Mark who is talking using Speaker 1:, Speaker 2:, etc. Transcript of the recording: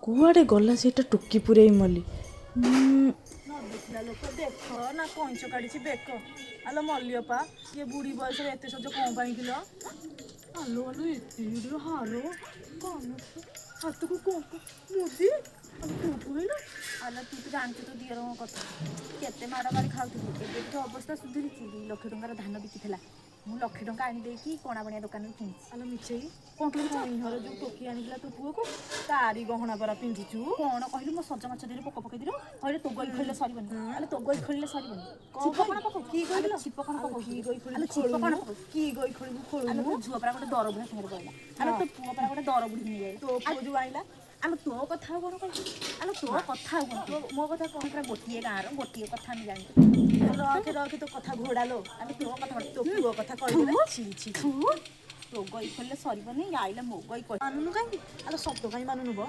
Speaker 1: କୁଆଡ଼େ ଗଲା ସେଇଟା ଟୋକି ପୁରେଇ ମଲି।
Speaker 2: ଦେଖିଲା ଲୋକ ଦେଖ ନା କଇଁଚ କାଢିଛି ବେକ। ଆଲୋ ମଲ୍ଲିଅପା ଇଏ ବୁଢୀ ବୟସରେ ଏତେ ସଜ କଣ ପାଇଁ କିଲ? ଆଲୋ ଆଲୋ ଏତେ ଏଡିର ହାର କାନକୁ ହାତକୁ କଣ ମୁଦି ଆଲୋ କୋଉଠୁ ହେଇଲା? ଆଲୋ ତୁ ତ ଜାଣିଛୁ ତୋ ଦିଅରଙ୍କ କଥା କେତେ ମାଡ଼ ଗାଳି ଖାଉଥିଲୁ। ଏବେ ଟିକେ ଅବସ୍ଥା ସୁଧୁରିଛି। 2 ଲକ୍ଷ ଟଙ୍କାର ଧାନ ବିକିଥିଲା। ମୁଁ 1 ଲକ୍ଷ ଟଙ୍କା ଆଣି ଦେଇକି କଣା ବଣିଆ ଦୋକାନରୁ କିଣିଛି। ଆଲୋ ମିଛେଇ କଣ କଇଁହର ଯୋଉ ଟୋକି ଆଣିଥିଲା ତୋ ପୁଅକୁ ତାରି ଗହଣା ପରା ପିନ୍ଧିଛୁ। କଣ କହିଲୁ ମୋ ସଜ ମାଛ ଦେହରେ ପୋକ ପକେଇଦେଲୁ। କହିଲେ ତୋ ଗୋଇ ଖୋଳିଲେ ସରିବନି। ଆଲୋ ତୋ ଗୋଇ ଖୋଳିଲେ ସରିବନି। ଛିପ କଣ ପକଉଛୁ? କି ଗୋଇ ଲୋ? ଛିପ କଣ ପକଉଛୁ? ଆଲୋ ଛିପ କଣ ପକଉଛୁ? କି ଗୋଇ ଖୋଳିବୁ ଖୋଳୁନୁ? ଆଲୋ ତୋ ଝୁଅ ପରା ଗୋଟେ ଦର ବୁଢା ସାଙ୍ଗରେ ପଳେଇଲା। ଆଲୋ ତୋ ପୁଅ ପରା ଗୋଟେ ଦର ବୁଢୀ ନେଇଯାଇଲା। ତୋ ପୁଅ ଯୋଉ ଆଇଲା ଆଲୋ ତୋ କଥା ଆଉ କଣ କହିବି? ଆଲୋ ତୋ କଥା ଆଉ କଣ? ମୋ କଥା କଣ? ପୁରା ଗୋଟିଏ ଗାଁର ଗୋଟିଏ କଥା ଆମେ ଜାଣିଛୁ। ରଖେ ରଖେ ତୋ କଥା ଘୋଡା ଲୋ। ଆଲୋ ତୋ କଥା ତୋ ପୁଅ କଥା କହିଦେଲେ ଛି ଛି ଛି। ତୋ ଗୋଇ ଖୋଳିଲେ ସରିବନି। ଆଇଲେ ମୋ ଗୋଇ ମାନୁନୁ କାହିଁକି? ଆଲୋ ସତ କାହିଁ ମାନୁନୁ ବ?